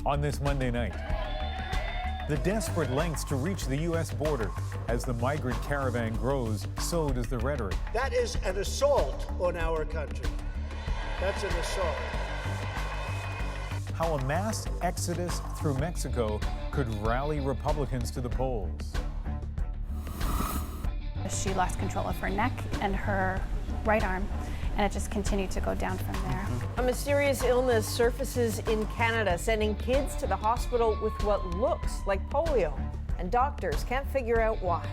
on this Monday night. The desperate lengths to reach the U.S. border. As the migrant caravan grows, so does the rhetoric. That is an assault on our country. That's an assault. How a mass exodus through Mexico could rally Republicans to the polls. She lost control of her neck and her right arm, and it just continued to go down from there. A mysterious illness surfaces in Canada, sending kids to the hospital with what looks like polio, and doctors can't figure out why.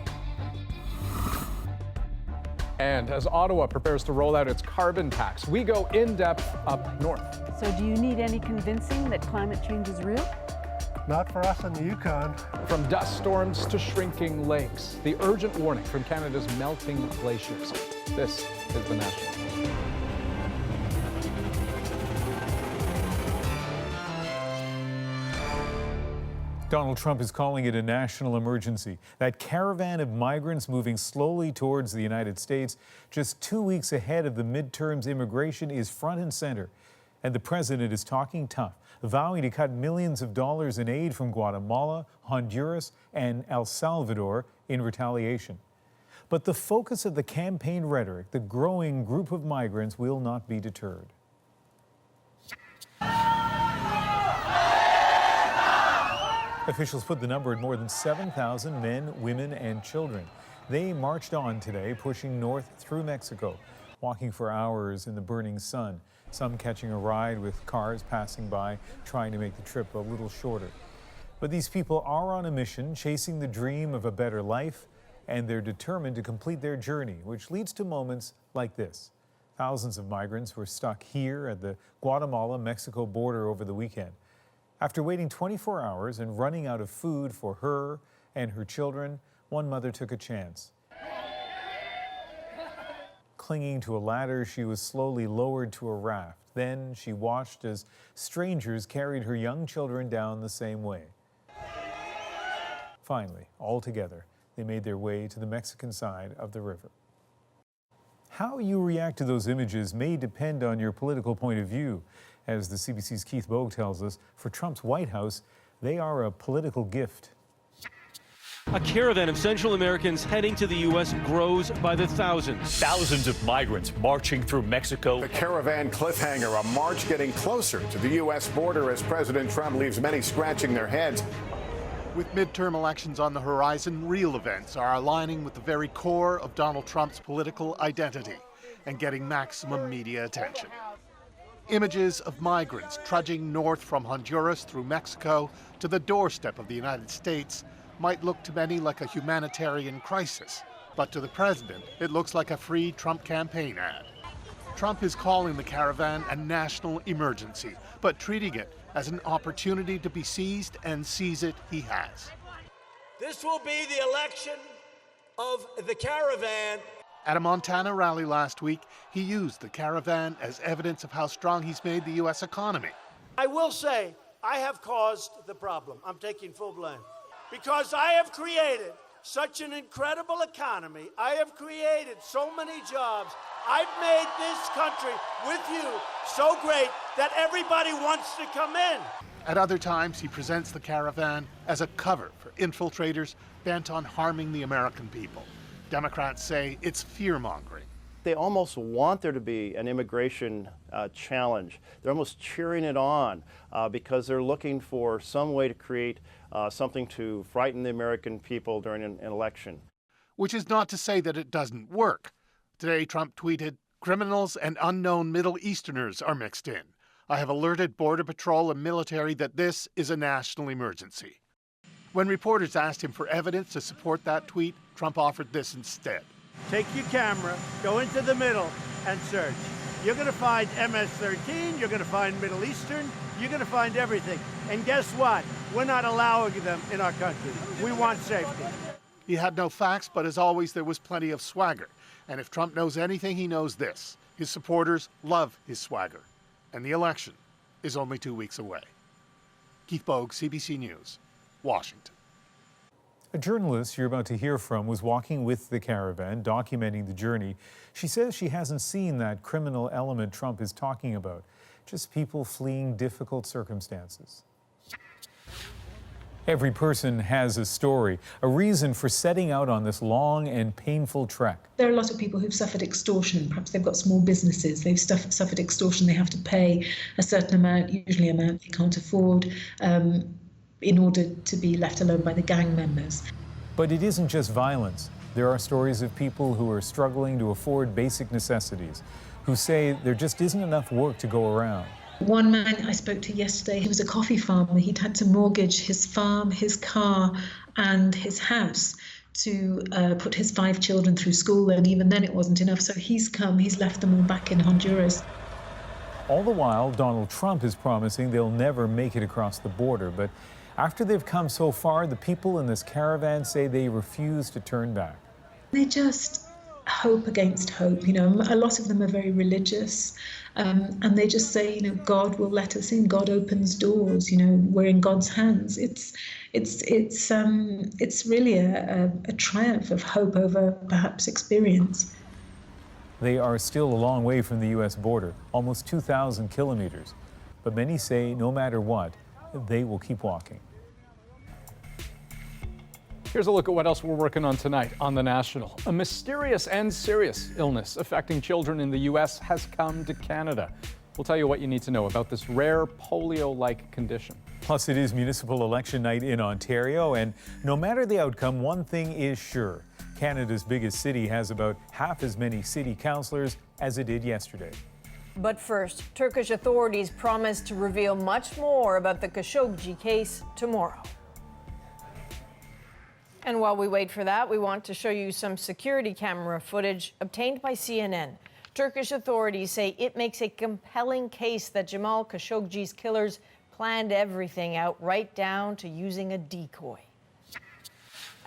And as Ottawa prepares to roll out its carbon tax, we go in depth up north. So do you need any convincing that climate change is real? Not for us in the Yukon. From dust storms to shrinking lakes, the urgent warning from Canada's melting glaciers. This is The National. Donald Trump is calling it a national emergency. That caravan of migrants moving slowly towards the United States, just 2 weeks ahead of the midterms, immigration is front and center. And the president is talking tough, vowing to cut millions of dollars in aid from Guatemala, Honduras, and El Salvador in retaliation. But the focus of the campaign rhetoric, the growing group of migrants, will not be deterred. Officials put the number at more than 7,000 men, women, and children. They marched on today, pushing north through Mexico, walking for hours in the burning sun, some catching a ride with cars passing by, trying to make the trip a little shorter. But these people are on a mission, chasing the dream of a better life, and they're determined to complete their journey, which leads to moments like this. Thousands of migrants were stuck here at the Guatemala-Mexico border over the weekend. After waiting 24 hours and running out of food for her and her children, one mother took a chance. Clinging to a ladder, she was slowly lowered to a raft. Then she watched as strangers carried her young children down the same way. Finally, all together, they made their way to the Mexican side of the river. How you react to those images may depend on your political point of view. As the CBC's Keith Bogue tells us, for Trump's White House, they are a political gift. A caravan of Central Americans heading to the U.S. grows by the thousands. Thousands of migrants marching through Mexico. The caravan cliffhanger, a march getting closer to the U.S. border as President Trump leaves many scratching their heads. With midterm elections on the horizon, real events are aligning with the very core of Donald Trump's political identity and getting maximum media attention. Images of migrants trudging north from Honduras through Mexico to the doorstep of the United States might look to many like a humanitarian crisis, but to the president, it looks like a free Trump campaign ad. Trump is calling the caravan a national emergency, but treating it as an opportunity to be seized, and seize it he has. This will be the election of the caravan. At a Montana rally last week, he used the caravan as evidence of how strong he's made the U.S. economy. I will say, I have caused the problem. I'm taking full blame. Because I have created such an incredible economy. I have created so many jobs. I've made this country with you so great that everybody wants to come in. At other times, he presents the caravan as a cover for infiltrators bent on harming the American people. Democrats say it's fear-mongering. They almost want there to be an immigration challenge. They're almost cheering it on because they're looking for some way to create something to frighten the American people during an election. Which is not to say that it doesn't work. Today, Trump tweeted, "Criminals and unknown Middle Easterners are mixed in. I have alerted Border Patrol and military that this is a national emergency." When reporters asked him for evidence to support that tweet, Trump offered this instead. Take your camera, go into the middle, and search. You're going to find MS-13, you're going to find Middle Eastern, you're going to find everything. And guess what? We're not allowing them in our country. We want safety. He had no facts, but as always, there was plenty of swagger. And if Trump knows anything, he knows this. His supporters love his swagger. And the election is only 2 weeks away. Keith Bogue, CBC News, Washington. A journalist you're about to hear from was walking with the caravan, documenting the journey. She says she hasn't seen that criminal element Trump is talking about, just people fleeing difficult circumstances. Every person has a story, a reason for setting out on this long and painful trek. There are a lot of people who've suffered extortion. Perhaps they've got small businesses. They've suffered extortion. They have to pay a certain amount, usually an amount they can't afford, in order to be left alone by the gang members. But it isn't just violence. There are stories of people who are struggling to afford basic necessities, who say there just isn't enough work to go around. One man I spoke to yesterday, he was a coffee farmer. He'd had to mortgage his farm, his car, and his house to put his 5 children through school, and even then it wasn't enough. So he's left them all back in Honduras. All the while, Donald Trump is promising they'll never make it across the border. But after they've come so far, the people in this caravan say they refuse to turn back. They just hope against hope. You know, a lot of them are very religious, and they just say, you know, God will let us in. God opens doors. You know, we're in God's hands. It's really a triumph of hope over perhaps experience. They are still a long way from the U.S. border, almost 2,000 kilometers. But many say no matter what, they will keep walking. Here's a look at what else we're working on tonight on The National. A mysterious and serious illness affecting children in the U.S. has come to Canada. We'll tell you what you need to know about this rare polio-like condition. Plus, it is municipal election night in Ontario, and no matter the outcome, one thing is sure. Canada's biggest city has about half as many city councillors as it did yesterday. But first, Turkish authorities promised to reveal much more about the Khashoggi case tomorrow. And while we wait for that, we want to show you some security camera footage obtained by CNN. Turkish authorities say it makes a compelling case that Jamal Khashoggi's killers planned everything out, right down to using a decoy.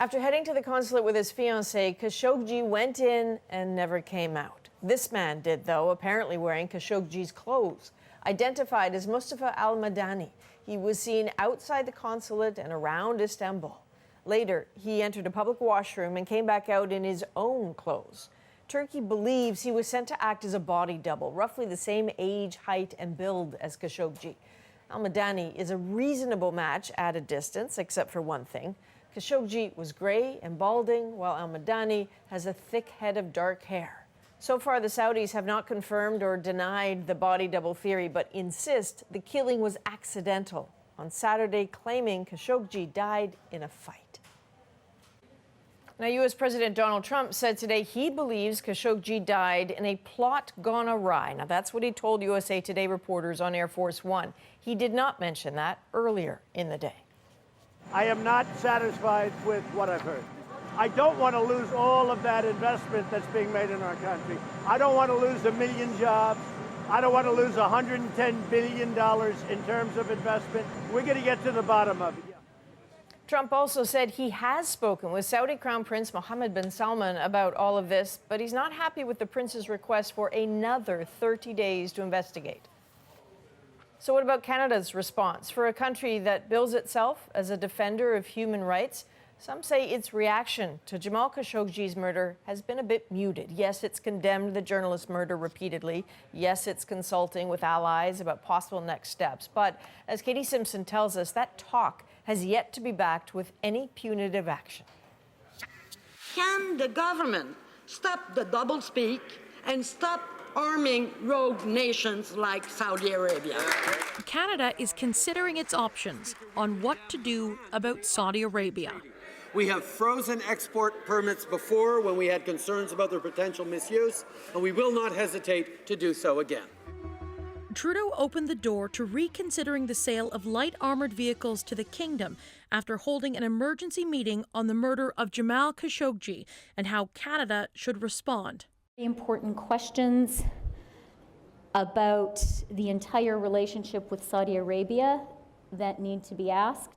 After heading to the consulate with his fiancée, Khashoggi went in and never came out. This man did, though, apparently wearing Khashoggi's clothes. Identified as Mustafa al-Madani, he was seen outside the consulate and around Istanbul. Later, he entered a public washroom and came back out in his own clothes. Turkey believes he was sent to act as a body double, roughly the same age, height, and build as Khashoggi. Al-Madani is a reasonable match at a distance, except for one thing. Khashoggi was gray and balding, while al-Madani has a thick head of dark hair. So far, the Saudis have not confirmed or denied the body double theory, but insist the killing was accidental, on Saturday claiming Khashoggi died in a fight. Now, U.S. President Donald Trump said today he believes Khashoggi died in a plot gone awry. Now, that's what he told U.S.A. Today reporters on Air Force One. He did not mention that earlier in the day. I am not satisfied with what I've heard. I don't want to lose all of that investment that's being made in our country. I don't want to lose 1 million jobs. I don't want to lose $110 billion in terms of investment. We're going to get to the bottom of it. Trump also said he has spoken with Saudi Crown Prince Mohammed bin Salman about all of this, but he's not happy with the prince's request for another 30 days to investigate. So what about Canada's response? For a country that bills itself as a defender of human rights, some say its reaction to Jamal Khashoggi's murder has been a bit muted. Yes, it's condemned the journalist's murder repeatedly. Yes, it's consulting with allies about possible next steps. But as Katie Simpson tells us, that talk has yet to be backed with any punitive action. Can the government stop the doublespeak and stop arming rogue nations like Saudi Arabia? Canada is considering its options on what to do about Saudi Arabia. We have frozen export permits before when we had concerns about their potential misuse, and we will not hesitate to do so again. Trudeau opened the door to reconsidering the sale of light armored vehicles to the kingdom after holding an emergency meeting on the murder of Jamal Khashoggi and how Canada should respond. Important questions about the entire relationship with Saudi Arabia that need to be asked.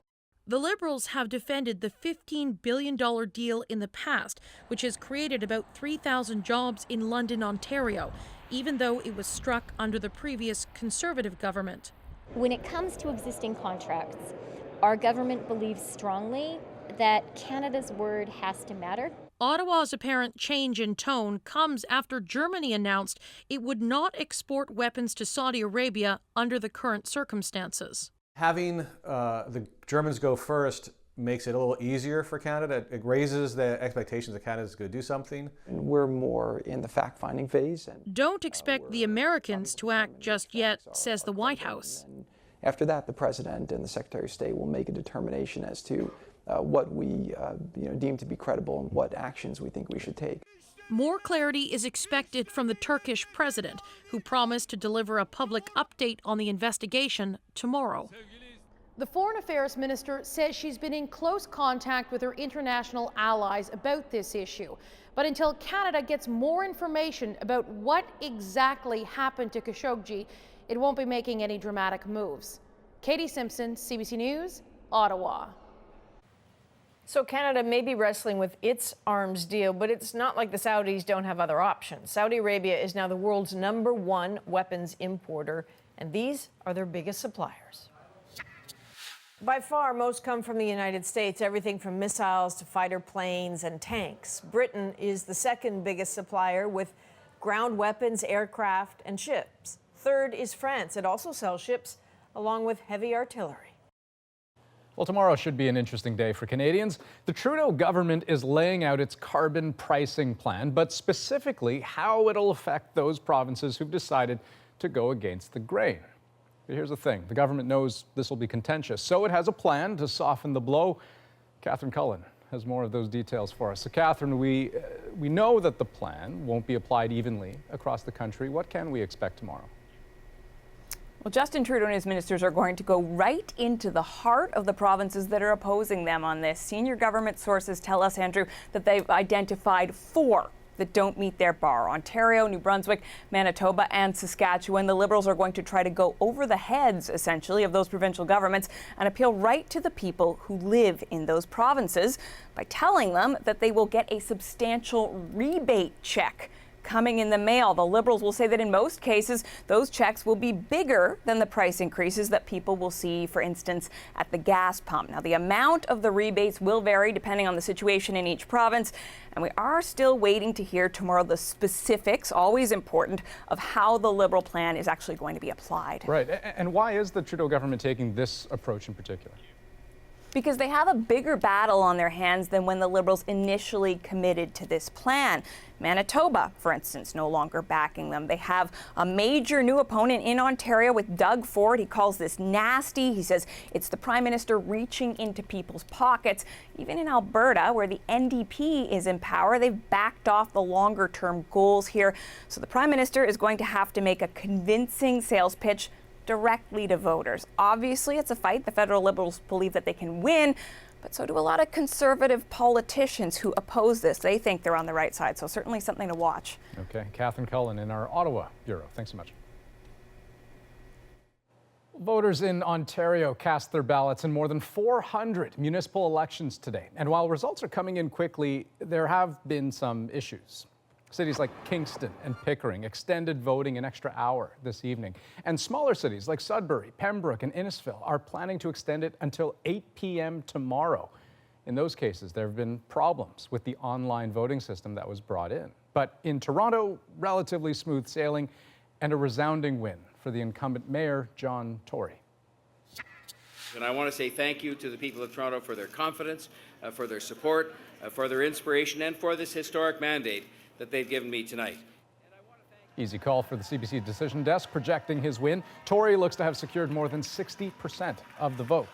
The Liberals have defended the $15 billion deal in the past, which has created about 3,000 jobs in London, Ontario, even though it was struck under the previous Conservative government. When it comes to existing contracts, our government believes strongly that Canada's word has to matter. Ottawa's apparent change in tone comes after Germany announced it would not export weapons to Saudi Arabia under the current circumstances. Having the Germans go first makes it a little easier for Canada. It raises the expectations that Canada's going to do something. And we're more in the fact-finding phase. And, Don't expect the Americans to act just yet, says the White House. And after that, the President and the Secretary of State will make a determination as to what we deem to be credible and what actions we think we should take. More clarity is expected from the Turkish president, who promised to deliver a public update on the investigation tomorrow. The Foreign Affairs Minister says she's been in close contact with her international allies about this issue. But until Canada gets more information about what exactly happened to Khashoggi, it won't be making any dramatic moves. Katie Simpson, CBC News, Ottawa. So Canada may be wrestling with its arms deal, but it's not like the Saudis don't have other options. Saudi Arabia is now the world's #1 weapons importer, and these are their biggest suppliers. By far, most come from the United States, everything from missiles to fighter planes and tanks. Britain is the second biggest supplier with ground weapons, aircraft, and ships. Third is France. It also sells ships along with heavy artillery. Well, tomorrow should be an interesting day for Canadians. The Trudeau government is laying out its carbon pricing plan, but specifically how it'll affect those provinces who've decided to go against the grain. But here's the thing, the government knows this will be contentious, so it has a plan to soften the blow. Catherine Cullen has more of those details for us. So Catherine, we know that the plan won't be applied evenly across the country. What can we expect tomorrow? Well, Justin Trudeau and his ministers are going to go right into the heart of the provinces that are opposing them on this. Senior government sources tell us, Andrew, that they've identified 4 that don't meet their bar: Ontario, New Brunswick, Manitoba, and Saskatchewan. The Liberals are going to try to go over the heads, essentially, of those provincial governments and appeal right to the people who live in those provinces by telling them that they will get a substantial rebate check coming in the mail. The Liberals will say that in most cases, those checks will be bigger than the price increases that people will see, for instance, at the gas pump. Now, the amount of the rebates will vary depending on the situation in each province, and we are still waiting to hear tomorrow the specifics, always important, of how the Liberal plan is actually going to be applied. Right, and why is the Trudeau government taking this approach in particular? Because they have a bigger battle on their hands than when the Liberals initially committed to this plan. Manitoba, for instance, no longer backing them. They have a major new opponent in Ontario with Doug Ford. He calls this nasty. He says it's the Prime Minister reaching into people's pockets. Even in Alberta, where the NDP is in power, they've backed off the longer-term goals here. So the Prime Minister is going to have to make a convincing sales pitch directly to voters. Obviously, it's a fight the federal Liberals believe that they can win, but so do a lot of Conservative politicians who oppose this. They think they're on the right side, so certainly something to watch. Okay, Catherine Cullen in our Ottawa bureau. Thanks so much. Voters in Ontario cast their ballots in more than 400 municipal elections today. And while results are coming in quickly, there have been some issues. Cities like Kingston and Pickering extended voting an extra hour this evening. And smaller cities like Sudbury, Pembroke, and Innisfil are planning to extend it until 8 p.m. tomorrow. In those cases, there have been problems with the online voting system that was brought in. But in Toronto, relatively smooth sailing and a resounding win for the incumbent mayor, John Tory. And I want to say thank you to the people of Toronto for their confidence, for their support, for their inspiration, and for this historic mandate that they've given me tonight. Easy call for the CBC Decision Desk, projecting his win. Tory looks to have secured more than 60% of the vote.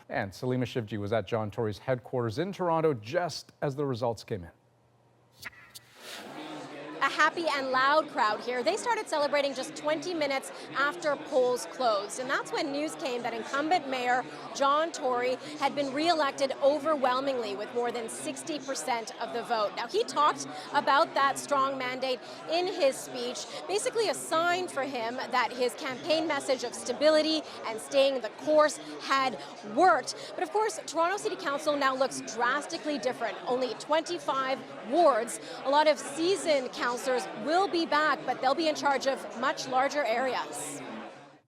And Salima Shivji was at John Tory's headquarters in Toronto just as the results came in. A happy and loud crowd here. They started celebrating just 20 minutes after polls closed. And that's when news came that incumbent mayor John Tory had been reelected overwhelmingly with more than 60% of the vote. Now, he talked about that strong mandate in his speech, basically a sign for him that his campaign message of stability and staying the course had worked. But of course, Toronto City Council now looks drastically different. Only 25 wards. A lot of seasoned councillors will be back, but they'll be in charge of much larger areas.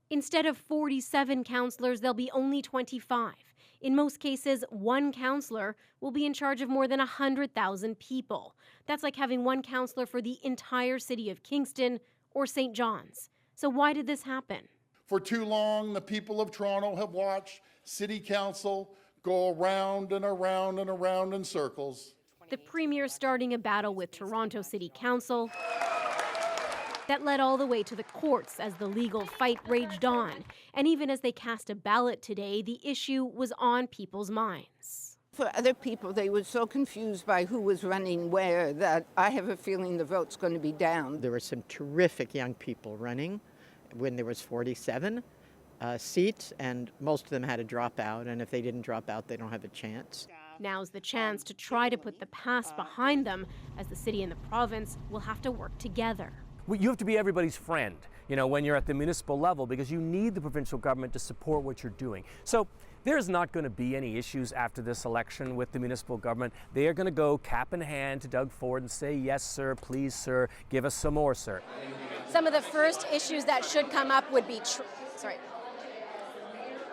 Instead of 47 councillors, there'll be only 25. In most cases, one councillor will be in charge of more than 100,000 people. That's like having one councillor for the entire city of Kingston or St. John's. So why did this happen? For too long, the people of Toronto have watched City Council go around and around and around in circles. The Premier starting a battle with Toronto City Council that led all the way to the courts as the legal fight raged on. And even as they cast a ballot today, the issue was on people's minds. For other people, they were so confused by who was running where that I have a feeling the vote's going to be down. There were some terrific young people running when there was 47 seats, and most of them had to drop out, and if they didn't drop out, they don't have a chance. Now's the chance to try to put the past behind them, as the city and the province will have to work together. You have to be everybody's friend, when you're at the municipal level, because you need the provincial government to support what you're doing. So there's not going to be any issues after this election with the municipal government. They are going to go cap in hand to Doug Ford and say, yes, sir, please, sir, give us some more, sir. Some of the first issues that should come up would be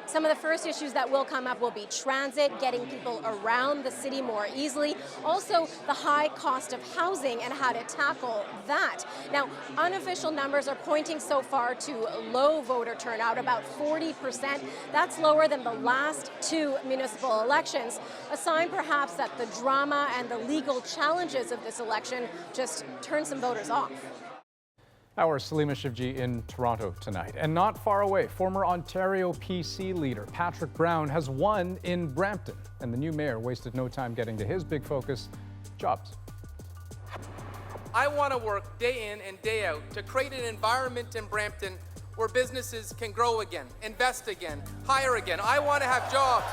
Some of the first issues that will come up will be transit, getting people around the city more easily. Also, the high cost of housing and how to tackle that. Now, unofficial numbers are pointing so far to low voter turnout, about 40%. That's lower than the last two municipal elections, a sign perhaps that the drama and the legal challenges of this election just turned some voters off. Our Salima Shivji in Toronto tonight. And not far away, former Ontario PC leader Patrick Brown has won in Brampton. And the new mayor wasted no time getting to his big focus, jobs. I want to work day in and day out to create an environment in Brampton where businesses can grow again, invest again, hire again. I want to have jobs.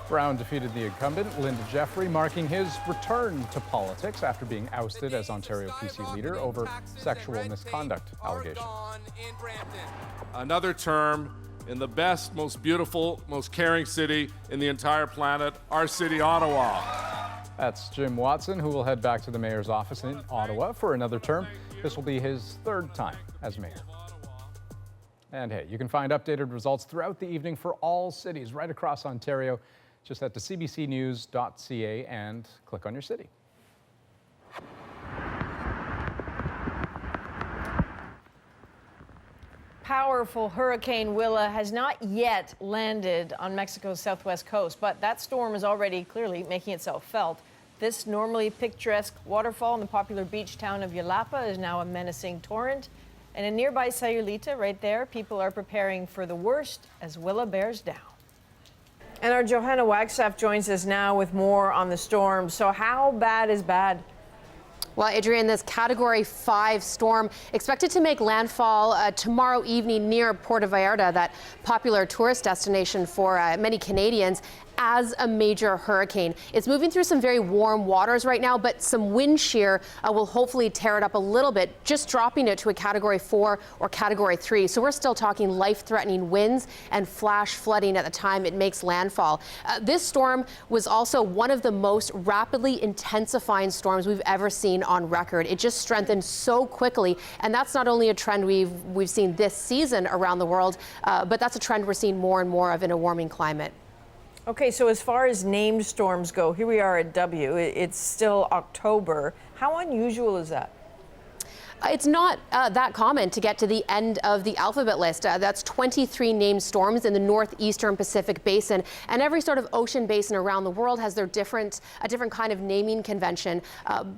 Brown defeated the incumbent, Linda Jeffrey, marking his return to politics after being ousted as Ontario PC leader over sexual misconduct allegations. Another term in the best, most beautiful, most caring city in the entire planet, our city, Ottawa. That's Jim Watson, who will head back to the mayor's office in Ottawa for another term. This will be his third time as mayor. And hey, you can find updated results throughout the evening for all cities right across Ontario. Just head to cbcnews.ca and click on your city. Powerful Hurricane Willa has not yet landed on Mexico's southwest coast, but that storm is already clearly making itself felt. This normally picturesque waterfall in the popular beach town of U.S.A. is now a menacing torrent. And in nearby Sayulita, right there, people are preparing for the worst as Willa bears down. And our Johanna Wagstaff joins us now with more on the storm. So how bad is bad? Well, Adrienne, this Category 5 storm expected to make landfall tomorrow evening near Puerto Vallarta, that popular tourist destination for many Canadians, as a major hurricane. It's moving through some very warm waters right now, but some wind shear will hopefully tear it up a little bit, just dropping it to a Category 4 or Category 3. So we're still talking life-threatening winds and flash flooding at the time it makes landfall. This storm was also one of the most rapidly intensifying storms we've ever seen on record. It just strengthened so quickly, and that's not only a trend we've seen this season around the world, but that's a trend we're seeing more and more of in a warming climate. Okay, so as far as named storms go, here we are at W. It's still October. How unusual is that? It's not that common to get to the end of the alphabet list. That's 23 named storms in the northeastern Pacific Basin, and every sort of ocean basin around the world has a different kind of naming convention.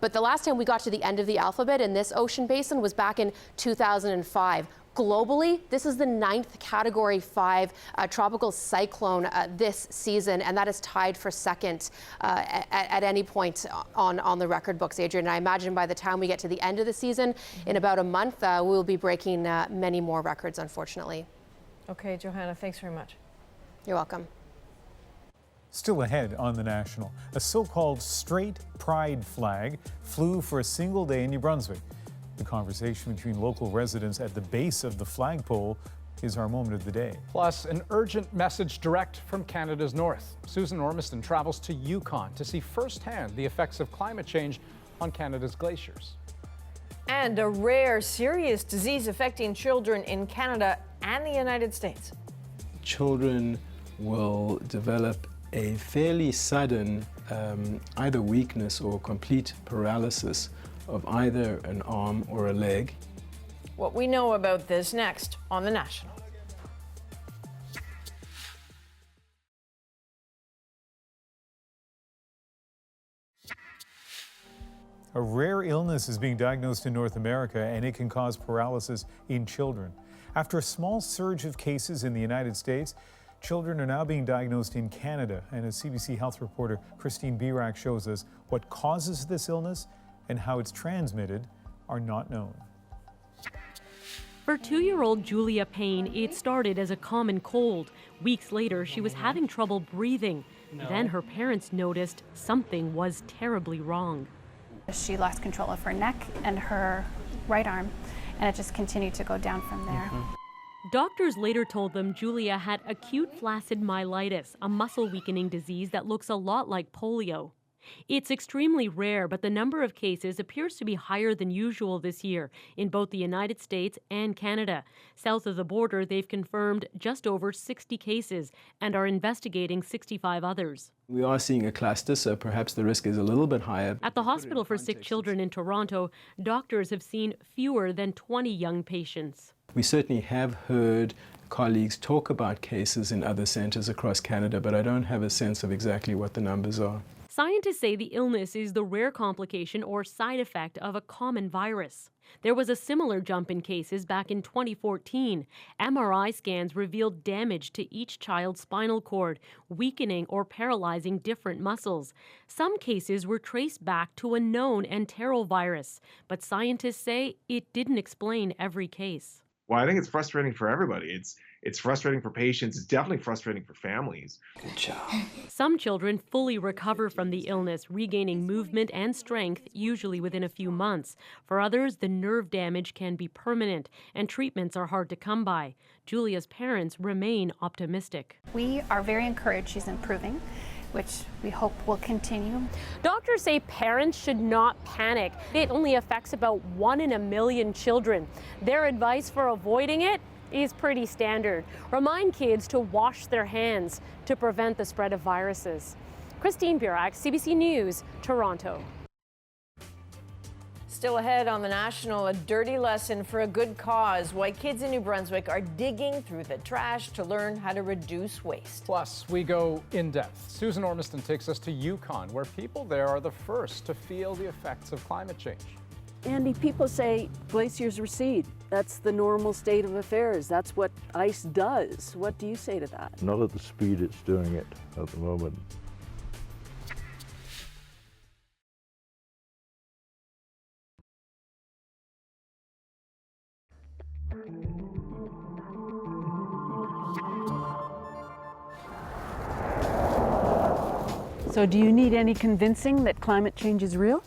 But the last time we got to the end of the alphabet in this ocean basin was back in 2005. Globally, this is the 9th Category 5 tropical cyclone this season, and that is tied for second at any point on the record books, Adrian. And I imagine by the time we get to the end of the season, in about a month, we'll be breaking many more records, unfortunately. Okay, Johanna, thanks very much. You're welcome. Still ahead on the National, a so-called straight pride flag flew for a single day in New Brunswick. The conversation between local residents at the base of the flagpole is our moment of the day. Plus, an urgent message direct from Canada's north. Susan Ormiston travels to Yukon to see firsthand the effects of climate change on Canada's glaciers. And a rare, serious disease affecting children in Canada and the United States. Children will develop a fairly sudden either weakness or complete paralysis of either an arm or a leg. What we know about this next on The National. A rare illness is being diagnosed in North America, and it can cause paralysis in children. After a small surge of cases in the United States, children are now being diagnosed in Canada. And as CBC Health reporter Christine Birak shows us, what causes this illness and how it's transmitted are not known. For 2-year-old Julia Payne, it started as a common cold. Weeks later, she was having trouble breathing. Then her parents noticed something was terribly wrong. She lost control of her neck and her right arm, and it just continued to go down from there. Doctors later told them Julia had acute flaccid myelitis, a muscle weakening disease that looks a lot like polio. It's extremely rare, but the number of cases appears to be higher than usual this year in both the United States and Canada. South of the border, they've confirmed just over 60 cases and are investigating 65 others. We are seeing a cluster, so perhaps the risk is a little bit higher. At the Hospital for Sick Children in Toronto, doctors have seen fewer than 20 young patients. We certainly have heard colleagues talk about cases in other centres across Canada, but I don't have a sense of exactly what the numbers are. Scientists say the illness is the rare complication or side effect of a common virus. There was a similar jump in cases back in 2014. MRI scans revealed damage to each child's spinal cord, weakening or paralyzing different muscles. Some cases were traced back to a known enterovirus, but scientists say it didn't explain every case. Well, I think it's frustrating for everybody. It's frustrating for patients. It's definitely frustrating for families. Good job. Some children fully recover from the illness, regaining movement and strength, usually within a few months. For others, the nerve damage can be permanent, and treatments are hard to come by. Julia's parents remain optimistic. We are very encouraged she's improving, which we hope will continue. Doctors say parents should not panic. It only affects about 1 in a million children. Their advice for avoiding it is pretty standard. Remind kids to wash their hands to prevent the spread of viruses. Christine Birak, CBC News, Toronto. Still ahead on The National, a dirty lesson for a good cause. Why kids in New Brunswick are digging through the trash to learn how to reduce waste. Plus, we go in depth. Susan Ormiston takes us to Yukon, where people there are the first to feel the effects of climate change. Andy, people say glaciers recede. That's the normal state of affairs. That's what ice does. What do you say to that? Not at the speed it's doing it at the moment. So do you need any convincing that climate change is real?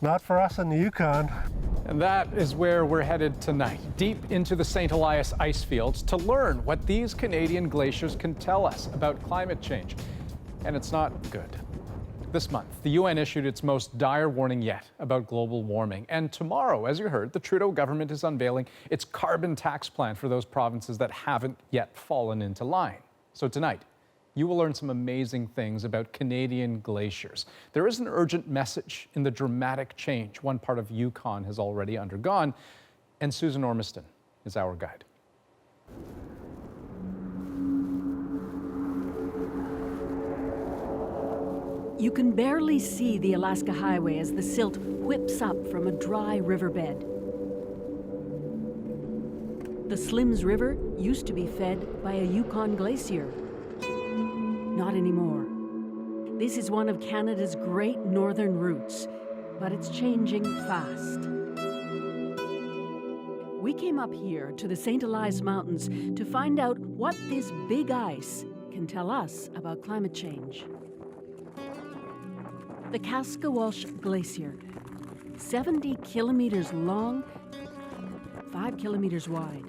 Not for us in the Yukon. And that is where we're headed tonight, deep into the St. Elias ice fields to learn what these Canadian glaciers can tell us about climate change. And it's not good. This month, the UN issued its most dire warning yet about global warming. And tomorrow, as you heard, the Trudeau government is unveiling its carbon tax plan for those provinces that haven't yet fallen into line. So tonight, you will learn some amazing things about Canadian glaciers. There is an urgent message in the dramatic change one part of Yukon has already undergone, and Susan Ormiston is our guide. You can barely see the Alaska Highway as the silt whips up from a dry riverbed. The Slims River used to be fed by a Yukon glacier. Not anymore. This is one of Canada's great northern routes, but it's changing fast. We came up here to the St. Elias Mountains to find out what this big ice can tell us about climate change. The Kaskawulsh Glacier, 70 kilometers long, 5 kilometers wide.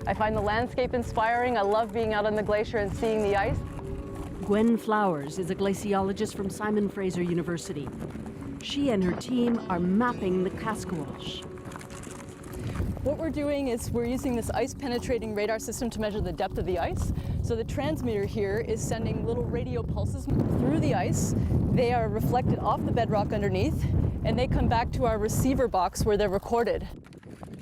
I find the landscape inspiring. I love being out on the glacier and seeing the ice. Gwen Flowers is a glaciologist from Simon Fraser University. She and her team are mapping the Kaskawulsh. What we're doing is we're using this ice-penetrating radar system to measure the depth of the ice. So the transmitter here is sending little radio pulses through the ice. They are reflected off the bedrock underneath, and they come back to our receiver box where they're recorded.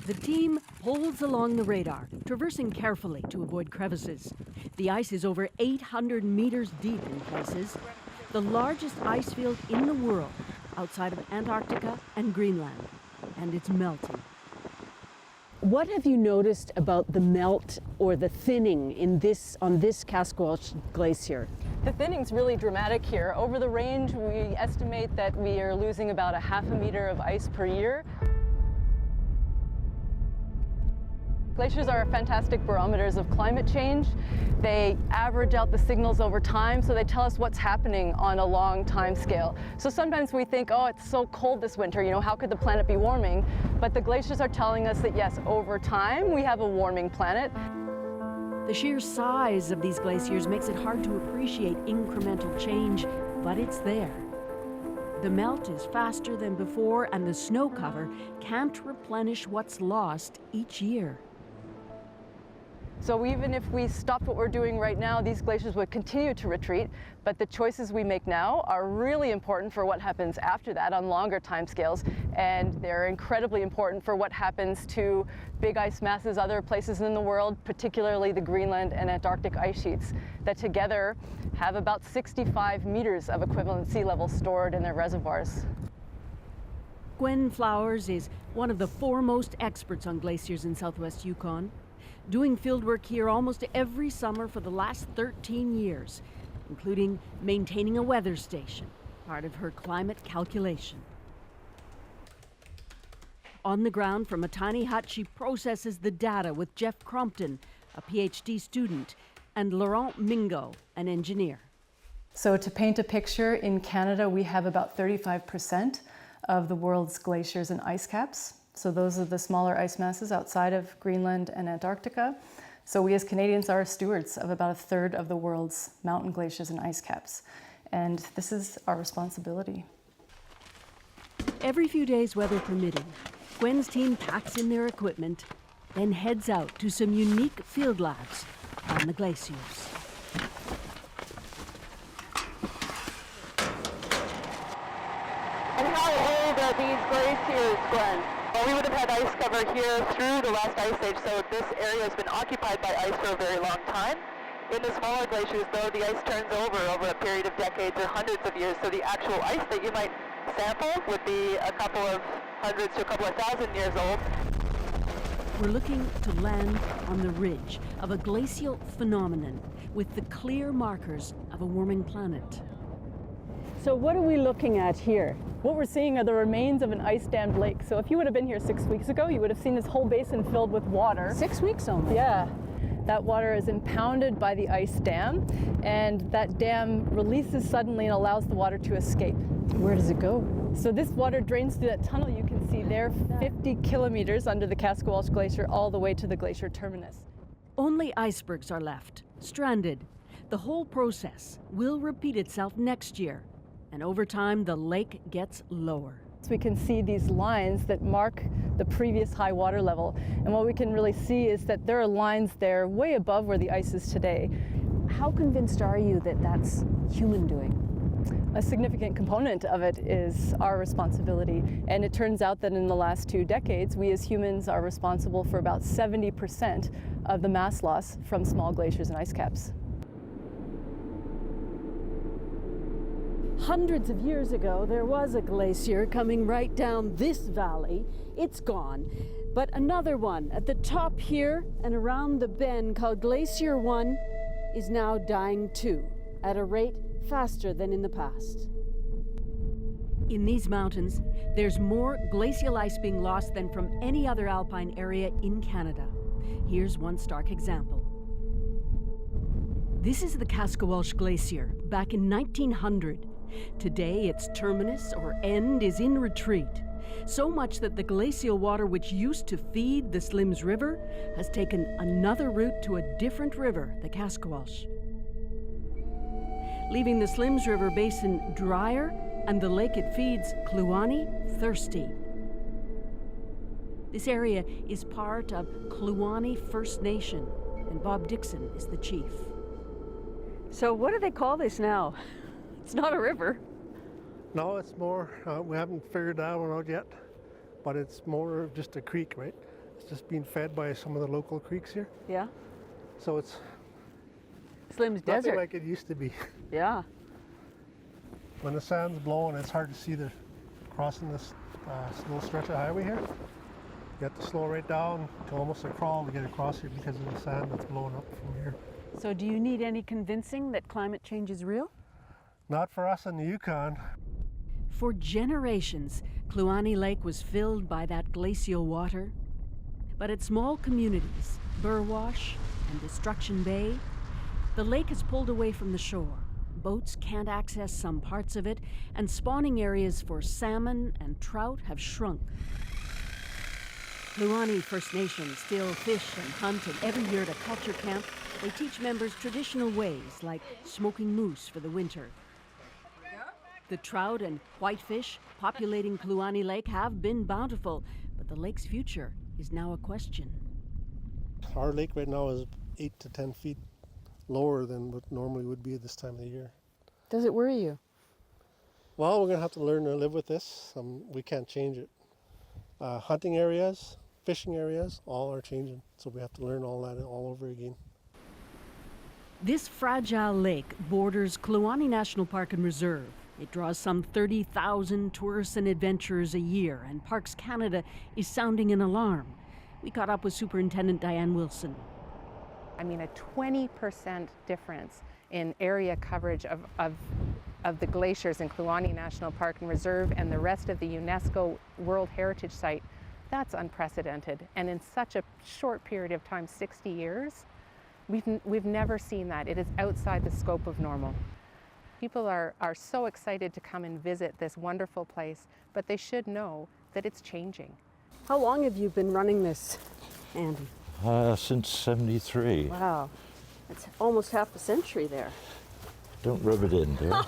The team holds along the radar, traversing carefully to avoid crevices. The ice is over 800 meters deep in places. The largest ice field in the world, outside of Antarctica and Greenland, and it's melting. What have you noticed about the melt or the thinning on this Cascawelsh Glacier? The thinning's really dramatic here. Over the range, we estimate that we are losing about 1/2 meter of ice per year. Glaciers are fantastic barometers of climate change. They average out the signals over time, so they tell us what's happening on a long time scale. So sometimes we think, oh, it's so cold this winter, you know, how could the planet be warming? But the glaciers are telling us that yes, over time, we have a warming planet. The sheer size of these glaciers makes it hard to appreciate incremental change, but it's there. The melt is faster than before, and the snow cover can't replenish what's lost each year. So even if we stopped what we're doing right now, these glaciers would continue to retreat, but the choices we make now are really important for what happens after that on longer timescales, and they're incredibly important for what happens to big ice masses other places in the world, particularly the Greenland and Antarctic ice sheets, that together have about 65 meters of equivalent sea level stored in their reservoirs. Gwen Flowers is one of the foremost experts on glaciers in southwest Yukon, doing fieldwork here almost every summer for the last 13 years, including maintaining a weather station, part of her climate calculation. On the ground from a tiny hut, she processes the data with Jeff Crompton, a PhD student, and Laurent Mingo, an engineer. So to paint a picture, in Canada we have about 35% of the world's glaciers and ice caps. So those are the smaller ice masses outside of Greenland and Antarctica. So we as Canadians are stewards of about 1/3 of the world's mountain glaciers and ice caps. And this is our responsibility. Every few days, weather permitting, Gwen's team packs in their equipment, then heads out to some unique field labs on the glaciers. And how old are these glaciers, Gwen? Well, we would have had ice cover here through the last ice age, so this area has been occupied by ice for a very long time. In the smaller glaciers, though, the ice turns over a period of decades or hundreds of years, so the actual ice that you might sample would be a couple of hundreds to a couple of thousand years old. We're looking to land on the ridge of a glacial phenomenon with the clear markers of a warming planet. So what are we looking at here? What we're seeing are the remains of an ice-dammed lake. So if you would have been here 6 weeks ago, you would have seen this whole basin filled with water. 6 weeks only? Yeah. That water is impounded by the ice dam, and that dam releases suddenly and allows the water to escape. Where does it go? So this water drains through that tunnel you can see there, 50 kilometers under the Cascawelsh Glacier, all the way to the glacier terminus. Only icebergs are left, stranded. The whole process will repeat itself next year, and over time the lake gets lower. So we can see these lines that mark the previous high water level, and what we can really see is that there are lines there way above where the ice is today. How convinced are you that that's human doing? A significant component of it is our responsibility, and it turns out that in the last 2 decades, we as humans are responsible for about 70% of the mass loss from small glaciers and ice caps. Hundreds of years ago, there was a glacier coming right down this valley. It's gone. But another one at the top here and around the bend called Glacier 1 is now dying too, at a rate faster than in the past. In these mountains, there's more glacial ice being lost than from any other alpine area in Canada. Here's one stark example. This is the Cascawelsh Glacier back in 1900. Today, its terminus or end is in retreat, so much that the glacial water which used to feed the Slims River has taken another route to a different river, the Cascawelsh, leaving the Slims River basin drier and the lake it feeds, Kluane, thirsty. This area is part of Kluane First Nation, and Bob Dixon is the chief. So what do they call this now? It's not a river. No, it's more, we haven't figured that one out yet, but it's more of just a creek, right? It's just being fed by some of the local creeks here. Yeah. So it's Slim's nothing Desert. like it used to be. Yeah. When the sand's blowing, it's hard to see the crossing this little stretch of highway here. You have to slow right down to almost a crawl to get across here because of the sand that's blowing up from here. So do you need any convincing that climate change is real? Not for us in the Yukon. For generations, Kluane Lake was filled by that glacial water. But at small communities, Burwash and Destruction Bay, the lake has pulled away from the shore. Boats can't access some parts of it, and spawning areas for salmon and trout have shrunk. Kluane First Nation still fish and hunt, and every year at a culture camp, they teach members traditional ways like smoking moose for the winter. The trout and whitefish populating Kluane Lake have been bountiful, but the lake's future is now a question. Our lake right now is 8 to 10 feet lower than what normally would be at this time of the year. Does it worry you? Well, we're going to have to learn to live with this. We can't change it. Hunting areas, fishing areas, all are changing. So we have to learn all that all over again. This fragile lake borders Kluane National Park and Reserve. It draws some 30,000 tourists and adventurers a year, and Parks Canada is sounding an alarm. We caught up with Superintendent Diane Wilson. I mean, a 20% difference in area coverage of the glaciers in Kluane National Park and Reserve and the rest of the UNESCO World Heritage Site, that's unprecedented. And in such a short period of time, 60 years, we've never seen that. It is outside the scope of normal. People are so excited to come and visit this wonderful place, but they should know that it's changing. How long have you been running this, Andy? Since '73. Wow, it's almost half a century there. Don't rub it in, dear.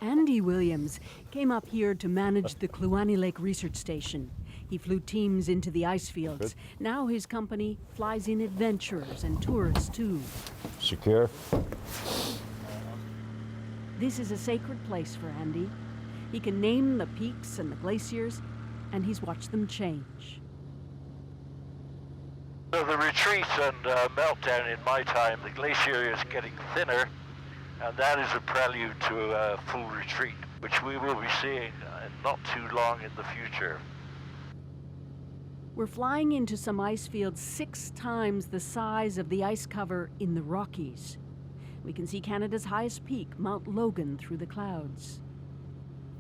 Andy Williams came up here to manage the Kluane Lake Research Station. He flew teams into the ice fields. Good. Now his company flies in adventurers and tourists too. Secure. This is a sacred place for Andy. He can name the peaks and the glaciers, and he's watched them change. So the retreat and meltdown in my time, the glacier is getting thinner, and that is a prelude to a full retreat, which we will be seeing not too long in the future. We're flying into some ice fields 6 times the size of the ice cover in the Rockies. We can see Canada's highest peak, Mount Logan, through the clouds.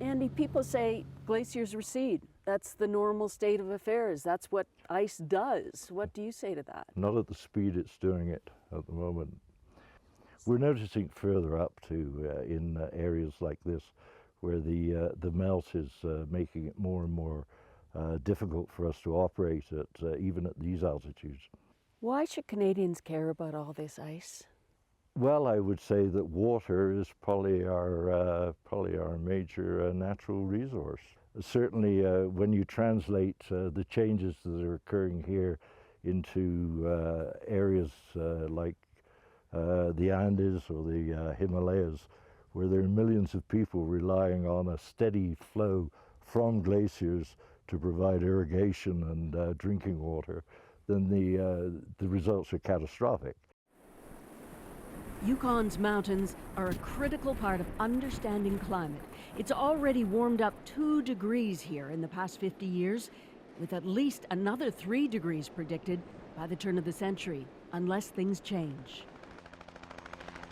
Andy, people say glaciers recede. That's the normal state of affairs. That's what ice does. What do you say to that? Not at the speed it's doing it at the moment. We're noticing further up too, in areas like this, where the melt is making it more and more difficult for us to operate at even at these altitudes. Why should Canadians care about all this ice? Well, I would say that water is probably our major natural resource. Certainly, when you translate the changes that are occurring here into areas like the Andes or the Himalayas, where there are millions of people relying on a steady flow from glaciers to provide irrigation and drinking water, then the results are catastrophic. Yukon's mountains are a critical part of understanding climate. It's already warmed up 2 degrees here in the past 50 years, with at least another 3 degrees predicted by the turn of the century, unless things change.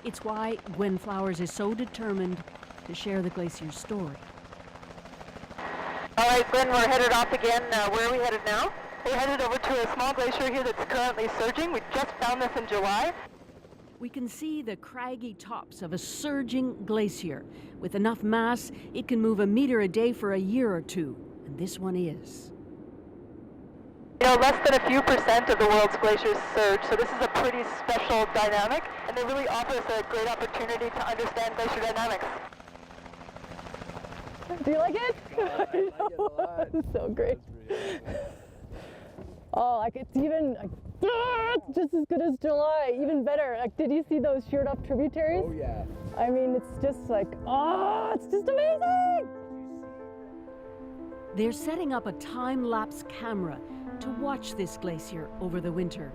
It's why Gwen Flowers is so determined to share the glacier's story. All right, Gwen, we're headed off again. Where are we headed now? We're headed over to a small glacier here that's currently surging. We just found this in July. We can see the craggy tops of a surging glacier. With enough mass, it can move 1 meter a day for a year or 2, and this one is. You know, less than a few % of the world's glaciers surge, so this is a pretty special dynamic, and they really offer us a great opportunity to understand glacier dynamics. Do you like it? I like it a lot. It's so great. Oh, like it's even it's just as good as July, even better. Like, did you see those sheared up tributaries? Oh yeah. I mean, it's just like, it's just amazing. They're setting up a time-lapse camera to watch this glacier over the winter.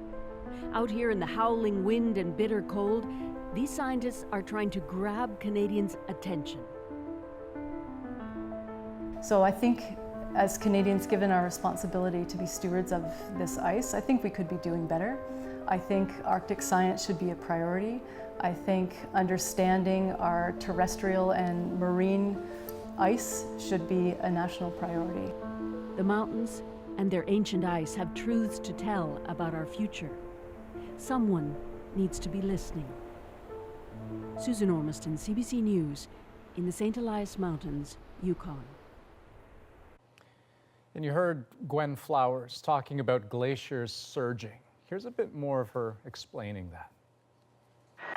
Out here in the howling wind and bitter cold, these scientists are trying to grab Canadians' attention. So I think as Canadians, given our responsibility to be stewards of this ice, I think we could be doing better. I think Arctic science should be a priority. I think understanding our terrestrial and marine ice should be a national priority. The mountains and their ancient ice have truths to tell about our future. Someone needs to be listening. Susan Ormiston, CBC News, in the St. Elias Mountains, Yukon. And you heard Gwen Flowers talking about glaciers surging. Here's a bit more of her explaining that.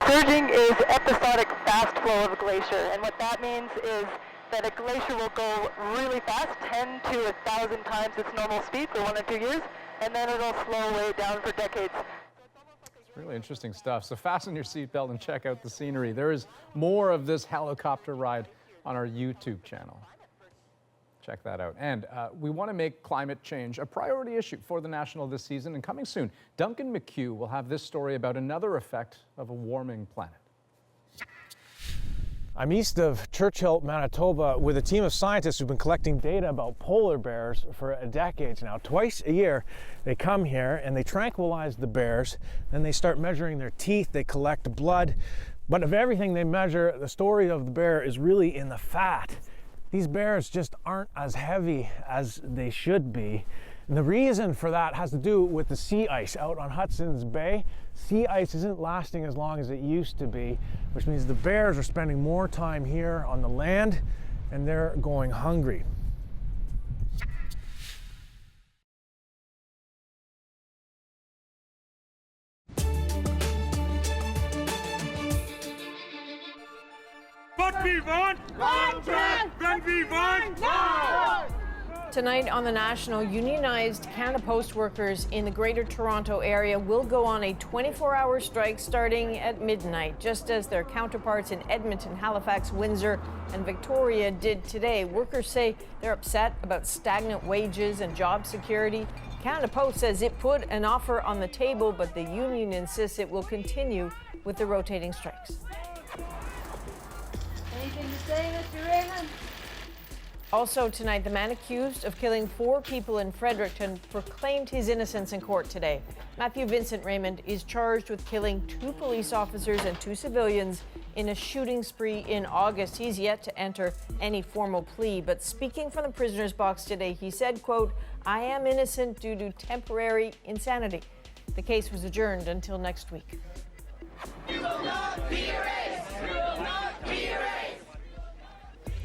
Surging is episodic fast flow of a glacier, and what that means is that a glacier will go really fast, 10 to 1,000 times its normal speed for 1 or 2 years, and then it'll slow way down for decades. Really interesting stuff. So fasten your seatbelt and check out the scenery. There is more of this helicopter ride on our YouTube channel. Check that out. And we want to make climate change a priority issue for the National this season. And coming soon, Duncan McHugh will have this story about another effect of a warming planet. I'm east of Churchill, Manitoba, with a team of scientists who've been collecting data about polar bears for decades now. Twice a year, they come here and they tranquilize the bears. Then they start measuring their teeth, they collect blood. But of everything they measure, the story of the bear is really in the fat. These bears just aren't as heavy as they should be. And the reason for that has to do with the sea ice out on Hudson's Bay. Sea ice isn't lasting as long as it used to be, which means the bears are spending more time here on the land and they're going hungry. Tonight on The National, unionized Canada Post workers in the Greater Toronto area will go on a 24-hour strike starting at midnight, just as their counterparts in Edmonton, Halifax, Windsor, and Victoria did today. Workers say they're upset about stagnant wages and job security. Canada Post says it put an offer on the table, but the union insists it will continue with the rotating strikes. Anything to say, Mr. Raymond? Also tonight, the man accused of killing 4 people in Fredericton proclaimed his innocence in court today. Matthew Vincent Raymond is charged with killing 2 police officers and 2 civilians in a shooting spree in August. He's yet to enter any formal plea, but speaking from the prisoner's box today, he said, quote, "I am innocent due to temporary insanity." The case was adjourned until next week. You will not be erased! You will not be erased!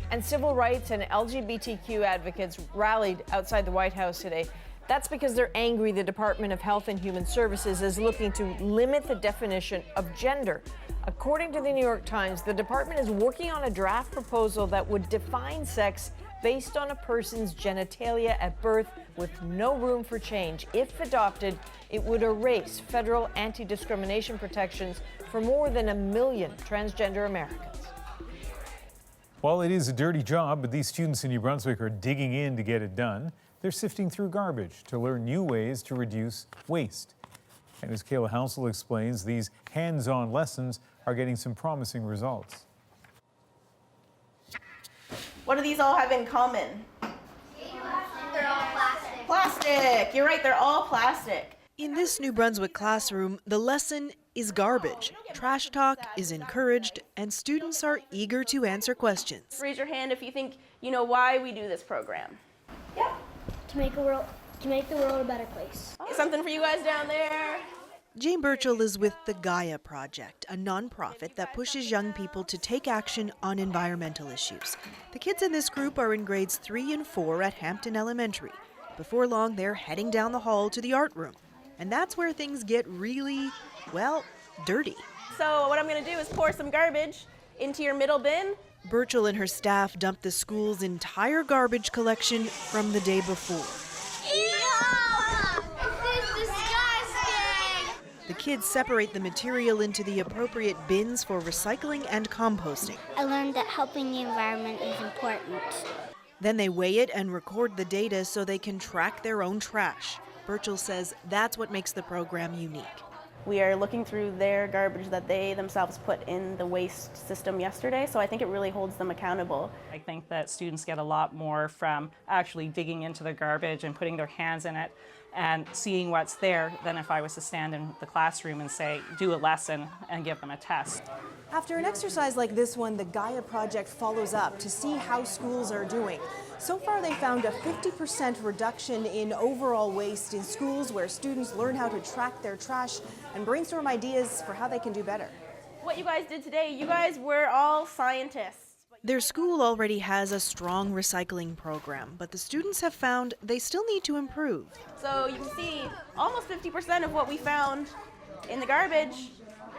And civil rights and LGBTQ advocates rallied outside the White House today. That's because they're angry the Department of Health and Human Services is looking to limit the definition of gender. According to the New York Times, the department is working on a draft proposal that would define sex based on a person's genitalia at birth with no room for change. If adopted, it would erase federal anti-discrimination protections for more than 1 million transgender Americans. Well, it is a dirty job, but these students in New Brunswick are digging in to get it done. They're sifting through garbage to learn new ways to reduce waste. And as Kayla Hounsel explains, these hands-on lessons are getting some promising results. What do these all have in common? They're all plastic. Plastic! You're right, they're all plastic. In this New Brunswick classroom, the lesson is garbage. Trash talk is encouraged, and students are eager to answer questions. Raise your hand if you think you know why we do this program. To make the world a better place. Something for you guys down there. Jane Burchell is with the Gaia Project, a nonprofit that pushes young people to take action on environmental issues. The kids in this group are in grades 3 and 4 at Hampton Elementary. Before long, they're heading down the hall to the art room. And that's where things get really, well, dirty. So what I'm going to do is pour some garbage into your middle bin. Burchell and her staff dumped the school's entire garbage collection from the day before. This is disgusting! The kids separate the material into the appropriate bins for recycling and composting. I learned that helping the environment is important. Then they weigh it and record the data so they can track their own trash. Burchell says that's what makes the program unique. We are looking through their garbage that they themselves put in the waste system yesterday, so I think it really holds them accountable. I think that students get a lot more from actually digging into the garbage and putting their hands in it and seeing what's there than if I was to stand in the classroom and say, do a lesson and give them a test. After an exercise like this one, the Gaia Project follows up to see how schools are doing. So far, they found a 50% reduction in overall waste in schools where students learn how to track their trash and brainstorm ideas for how they can do better. What you guys did today, you guys were all scientists. Their school already has a strong recycling program, but the students have found they still need to improve. So you can see almost 50% of what we found in the garbage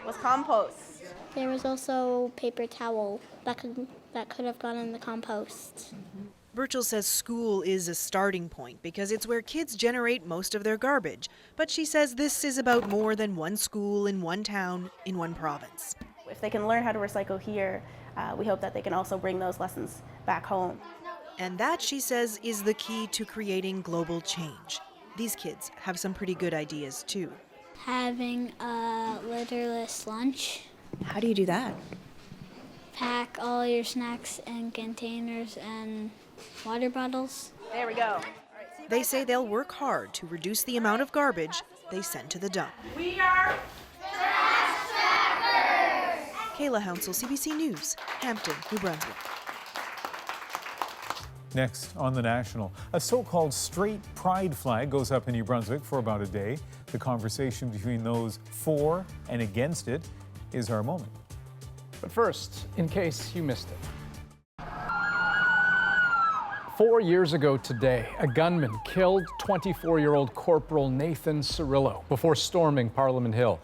was compost. There was also paper towel that could have gone in the compost. Burchell says school is a starting point because it's where kids generate most of their garbage. But she says this is about more than one school in one town in one province. If they can learn how to recycle here, we hope that they can also bring those lessons back home. And that, she says, is the key to creating global change. These kids have some pretty good ideas too. Having a litterless lunch. How do you do that? Pack all your snacks in containers and water bottles. There we go. They say they'll work hard to reduce the amount of garbage they send to the dump. We are Kayla Hounsell, CBC News, Hampton, New Brunswick. Next on The National, a so-called straight pride flag goes up in New Brunswick for about a day. The conversation between those for and against it is our moment. But first, in case you missed it. 4 years ago today, a gunman killed 24-year-old Corporal Nathan Cirillo before storming Parliament Hill.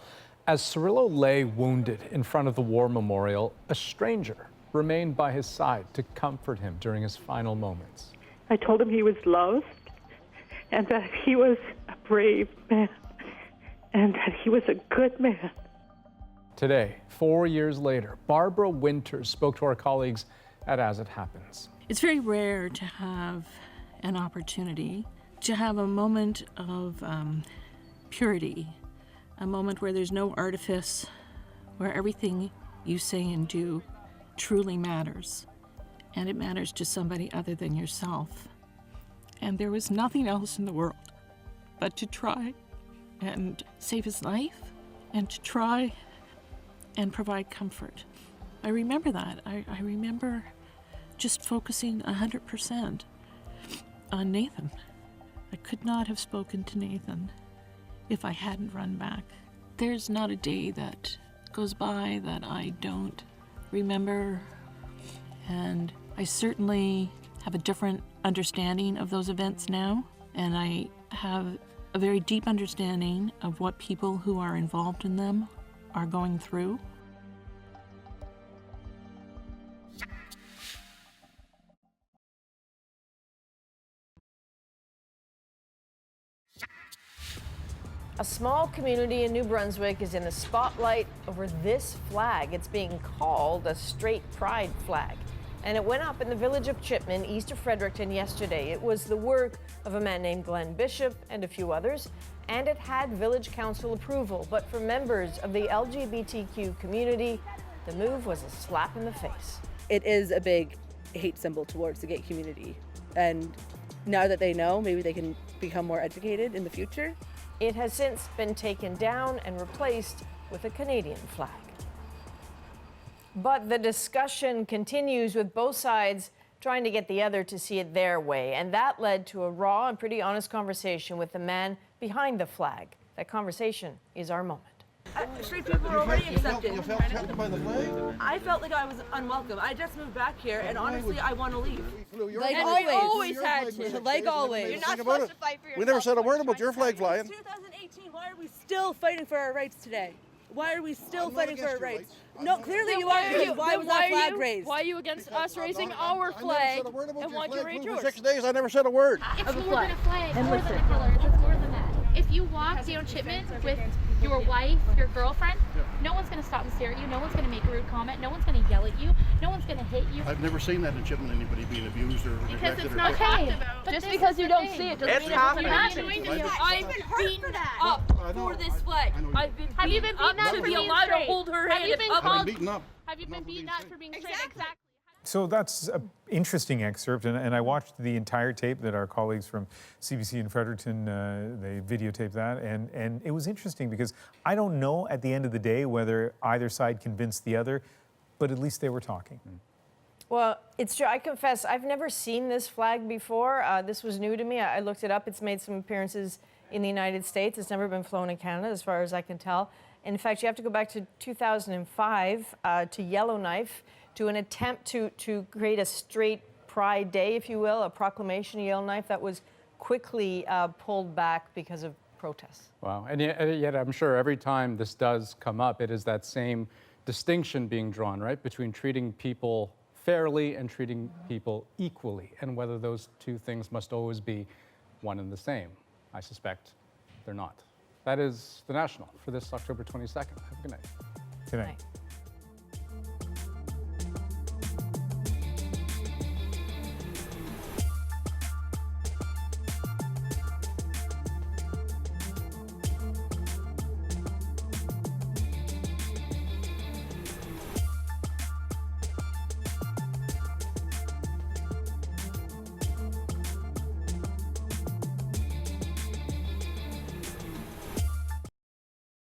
As Cirillo lay wounded in front of the War Memorial, a stranger remained by his side to comfort him during his final moments. I told him he was loved and that he was a brave man and that he was a good man. Today, 4 years later, Barbara Winters spoke to our colleagues at As It Happens. It's very rare to have an opportunity to have a moment of purity, a moment where there's no artifice, where everything you say and do truly matters, and it matters to somebody other than yourself. And there was nothing else in the world but to try and save his life and to try and provide comfort. I remember that. I remember just focusing 100% on Nathan. I could not have spoken to Nathan if I hadn't run back. There's not a day that goes by that I don't remember, and I certainly have a different understanding of those events now, and I have a very deep understanding of what people who are involved in them are going through. A small community in New Brunswick is in the spotlight over this flag. It's being called a straight pride flag. And it went up in the village of Chipman, east of Fredericton, yesterday. It was the work of a man named Glenn Bishop and a few others, and it had village council approval. But for members of the LGBTQ community, the move was a slap in the face. It is a big hate symbol towards the gay community. And now that they know, maybe they can become more educated in the future. It has since been taken down and replaced with a Canadian flag. But the discussion continues with both sides trying to get the other to see it their way. And that led to a raw and pretty honest conversation with the man behind the flag. That conversation is our moment. Straight people are already accepted. You felt accepted by the flag? I felt like I was unwelcome. I just moved back here, and honestly, I want to leave. Like always. We always had to. Like always. You're not supposed to fight for yourself. We never said a word about your flag flying. 2018, why are we still fighting for our rights today? Why are we still fighting for our rights? No, clearly you are. Why was that flag raised? Why are you against us raising our flag and want to raise yours? For 6 days, I never said a word. It's more than a flag. It's more than a color. It's more than that. if you walk down Chipman with your wife, your girlfriend, no one's going to stop and stare at you. No one's going to make a rude comment. No one's going to yell at you. No one's going to hit you. I've never seen that in Chipman, anybody being abused or Because neglected it's or not talked okay. about. Just because you don't see it doesn't mean it doesn't happen. I've been beaten up for this flag. I've been have you been beaten up to for be being allowed straight? to hold her hand? Have you been beaten up? For being straight? Exactly. So that's an interesting excerpt, and I watched the entire tape that our colleagues from CBC in Fredericton, they videotaped that, and it was interesting because I don't know at the end of the day whether either side convinced the other, but at least they were talking. Well, it's true. I confess, I've never seen this flag before. This was new to me. I looked it up. It's made some appearances in the United States. It's never been flown in Canada, as far as I can tell. In fact, you have to go back to 2005 to Yellowknife to an attempt to create a straight Pride Day, if you will, a proclamation of Yellowknife that was quickly pulled back because of protests. Wow, and yet I'm sure every time this does come up, it is that same distinction being drawn, right, between treating people fairly and treating people equally, and whether those two things must always be one and the same. I suspect they're not. That is The National for this October 22nd. Have a good night. Good night.